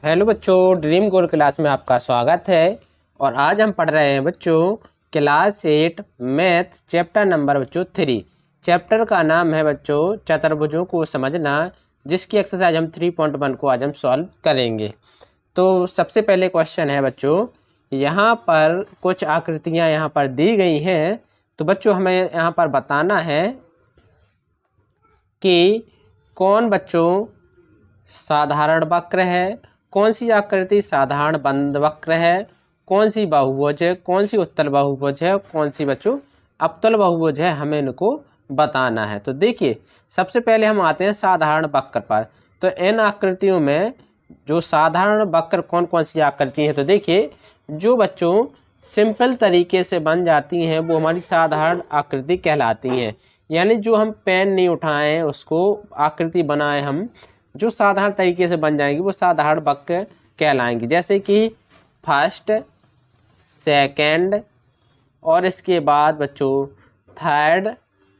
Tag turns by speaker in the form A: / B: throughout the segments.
A: Hello बच्चों, dream गोल class में आपका स्वागत है। और आज हम पढ़ रहे हैं बच्चों class 8 math chapter number 3। Chapter का नाम है बच्चों चतुर्भुजों को समझना, जिसकी एक्सरसाइज हम 3.1 को आज हम सॉल्व करेंगे। तो सबसे पहले क्वेश्चन है बच्चों, यहाँ पर कुछ आकृतियाँ यहाँ पर दी गई हैं। तो बच्चों हमें यहाँ पर बताना है कि कौन बच्चों साधारण वक्र है, कौन सी आकृति साधारण बंद वक्र है, कौन सी बहुभुज है, कौन सी उत्तल बहुभुज है, कौन सी बच्चों अवतल बहुभुज है, हमें इनको बताना है। तो देखिए सबसे पहले हम आते हैं साधारण वक्र पर। तो इन आकृतियों में जो साधारण वक्र कौन कौन सी आकृति हैं, तो देखिए जो बच्चों सिंपल तरीके से बन जाती हैं वो हमारी साधारण आकृति कहलाती हैं। यानी जो हम पेन नहीं उठाएं उसको आकृति बनाएं, हम जो साधारण तरीके से बन जाएंगी वो साधारण वक्र कहलाएंगी। जैसे कि फर्स्ट, सेकंड और इसके बाद बच्चों थर्ड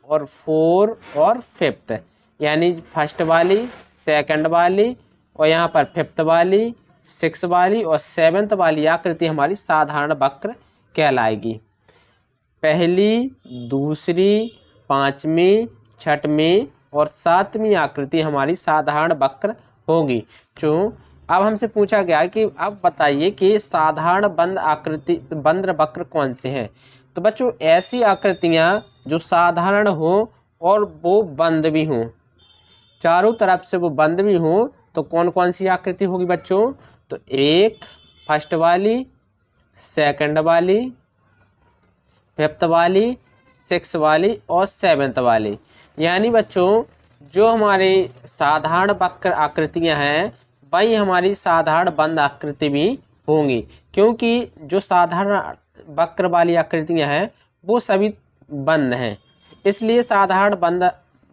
A: और फोर्थ और फिफ्थ, यानी फर्स्ट वाली, सेकंड वाली और यहाँ पर फिफ्थ वाली, सिक्स वाली और सेवेंथ वाली आकृति हमारी साधारण वक्र कहलाएगी। पहली, दूसरी, पाँचवीं, छठवीं और सातवीं आकृति हमारी साधारण वक्र होगी। क्यों? अब हमसे पूछा गया कि अब बताइए कि साधारण बंद वक्र कौन से हैं। तो बच्चों ऐसी आकृतियां जो साधारण हो और वो बंद भी हों, चारों तरफ से वो बंद भी हों, तो कौन कौन सी आकृति होगी बच्चों? तो एक फर्स्ट वाली, सेकंड वाली, फिफ्थ वाली, सिक्स वाली और सेवेंथ वाली। यानी बच्चों जो हमारी साधारण वक्र आकृतियां हैं वही हमारी साधारण बंद आकृति भी होंगी, क्योंकि जो साधारण वक्र वाली आकृतियां हैं वो सभी बंद हैं। इसलिए साधारण बंद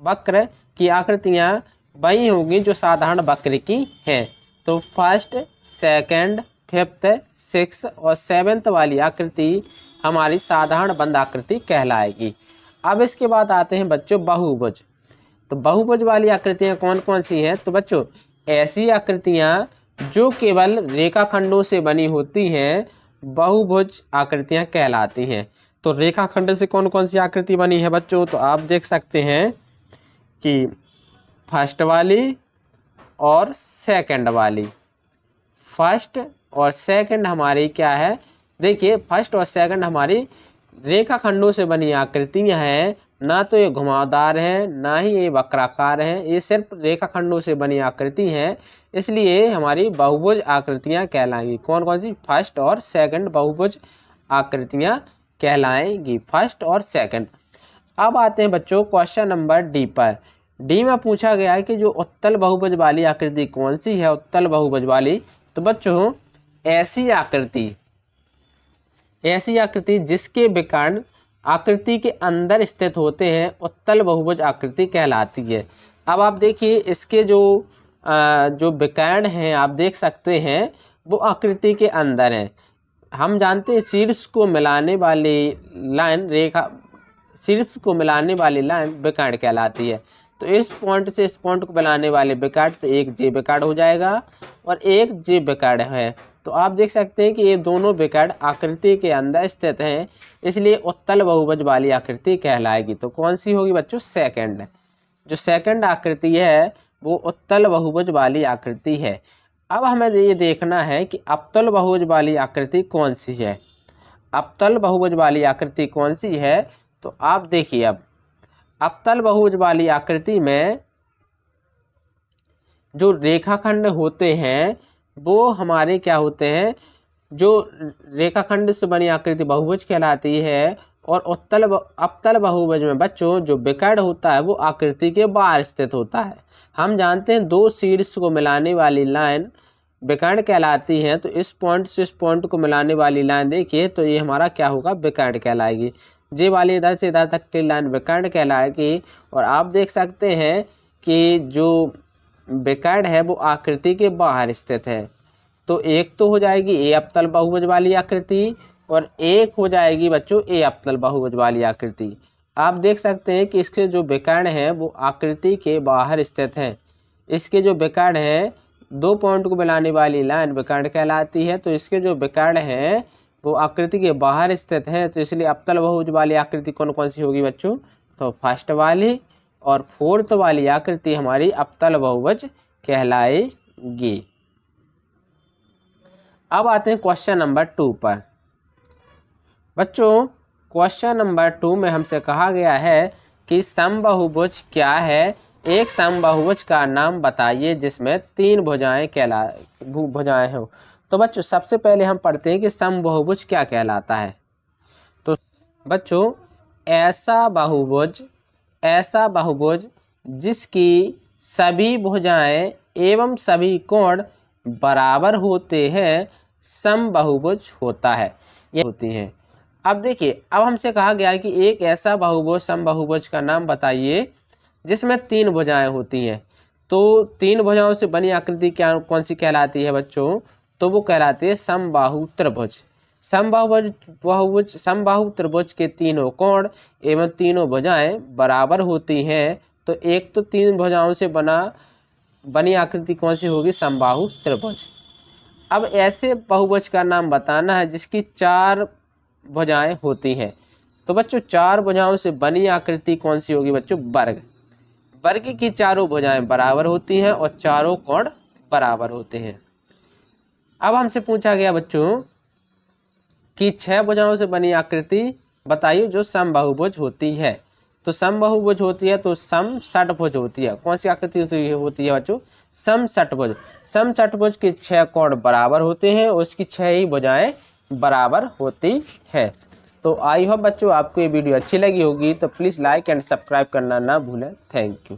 A: वक्र की आकृतियां वही होंगी जो साधारण वक्र की हैं। तो फर्स्ट, सेकंड, फिफ्थ, सिक्स और सेवेंथ वाली आकृति हमारी साधारण बंद आकृति कहलाएगी। अब इसके बाद आते हैं बच्चों बहुभुज। तो बहुभुज वाली आकृतियां कौन कौन सी हैं? तो बच्चों ऐसी आकृतियां जो केवल रेखाखंडों से बनी होती हैं बहुभुज आकृतियां कहलाती हैं। तो रेखाखंड से कौन कौन सी आकृति बनी है बच्चों? तो आप देख सकते हैं कि फर्स्ट वाली और सेकंड वाली। फर्स्ट और सेकंड हमारी क्या है? देखिए फर्स्ट और सेकंड हमारी रेखाखंडों से बनी आकृतियां हैं, ना तो ये घुमावदार हैं ना ही ये वक्राकार हैं, ये सिर्फ रेखाखंडों से बनी आकृति हैं। इसलिए हमारी बहुभुज आकृतियां कहलाएंगी। कौन कौन सी? फर्स्ट और सेकंड बहुभुज आकृतियां कहलाएंगी, फर्स्ट और सेकंड। अब आते हैं बच्चों क्वेश्चन नंबर डी पर। डी में पूछा गया है कि जो उत्तल बहुभुज वाली आकृति कौन सी है? उत्तल बहुभुज वाली, तो बच्चों ऐसी आकृति जिसके विकर्ण आकृति के अंदर स्थित होते हैं उत्तल बहुभुज आकृति कहलाती है। अब आप देखिए इसके जो विकर्ण हैं आप देख सकते हैं वो आकृति के अंदर हैं। हम जानते हैं शीर्ष को मिलाने वाली लाइन विकर्ण कहलाती है। तो इस पॉइंट से इस पॉइंट को मिलाने वाले विकर्ण, तो एक जे विकर्ण हो जाएगा और एक जे विकर्ण है। तो आप देख सकते हैं कि ये दोनों विकर्ण आकृति के अंदर स्थित हैं, इसलिए उत्तल बहुभुज वाली आकृति कहलाएगी। तो कौन सी होगी बच्चों? सेकंड। जो सेकंड आकृति है वो उत्तल बहुभुज वाली आकृति है। अब हमें ये देखना है कि अवतल बहुभुज वाली आकृति कौन सी है। अवतल बहुभुज वाली आकृति कौन सी है? तो आप देखिए अब अवतल बहुभुज वाली आकृति में जो रेखाखंड होते हैं वो हमारे क्या होते हैं? जो रेखाखंड से बनी आकृति बहुभुज कहलाती है। और अवतल बहुभुज में बच्चों जो विकर्ण होता है वो आकृति के बाहर स्थित होता है। हम जानते हैं दो शीर्ष को मिलाने वाली लाइन विकर्ण कहलाती है। तो इस पॉइंट से इस पॉइंट को मिलाने वाली लाइन देखिए, तो ये हमारा क्या होगा? विकर्ण कहलाएगी। जे वाली इधर से इधर तक की लाइन विकर्ण कहलाएगी। और आप देख सकते हैं कि जो विकर्ण है वो आकृति के बाहर स्थित है। तो एक तो हो जाएगी ए अवतल बहुभुज वाली आकृति और एक हो जाएगी बच्चों ए अवतल बहुभुज वाली आकृति। आप देख सकते हैं कि इसके जो विकर्ण है वो आकृति के बाहर स्थित हैं। इसके जो विकर्ण है दो पॉइंट को मिलाने वाली लाइन विकर्ण कहलाती है। तो इसके जो विकर्ण हैं वो आकृति के बाहर स्थित हैं, तो इसलिए अवतल बहुभुज वाली आकृति कौन कौन सी होगी बच्चों? तो फर्स्ट वाली और फोर्थ वाली आकृति हमारी अवतल बहुभुज कहलाएगी। अब आते हैं क्वेश्चन नंबर 2 पर। बच्चों क्वेश्चन नंबर 2 में हमसे कहा गया है कि समबाहुभुज क्या है? एक समबाहुभुज का नाम बताइए जिसमें 3 भुजाएं हो। तो बच्चों सबसे पहले हम पढ़ते हैं कि समबाहुभुज क्या कहलाता है। तो बच्चों ऐसा बहुभुज जिसकी सभी भुजाएं एवं सभी कोण बराबर होते हैं समबाहुभुज होता है, ये होती हैं। अब देखिए, अब हमसे कहा गया है कि एक ऐसा बहुभुज समबाहुभुज का नाम बताइए जिसमें 3 भुजाएं होती हैं। तो 3 भुजाओं से बनी आकृति क्या कौन सी कहलाती है बच्चों? तो वो कहलाती है समबाहु त्रिभुज। समबाहु त्रिभुज के तीनों कोण एवं तीनों भुजाएं बराबर होती हैं। तो एक तो 3 भुजाओं से बनी आकृति कौन सी होगी? समबाहु त्रिभुज। अब ऐसे बहुभुज का नाम बताना है जिसकी 4 भुजाएं होती हैं। तो बच्चों 4 भुजाओं से बनी आकृति कौन सी होगी बच्चों? वर्ग। वर्ग की चारों भुजाएं बराबर होती हैं और चारों कोण बराबर होते हैं। अब हमसे पूछा गया बच्चों कि 6 भुजाओं से बनी आकृति बताइए जो समबाहुभुज होती है। तो समबाहुभुज होती है तो समषट्भुज होती है। कौन सी आकृति होती है बच्चों? समषट्भुज। समषट्भुज के 6 कोण बराबर होते हैं और उसकी 6 ही भुजाएं बराबर होती है। तो आई होप बच्चों आपको ये वीडियो अच्छी लगी होगी, तो प्लीज़ लाइक एंड सब्सक्राइब करना ना भूलें। Thank you.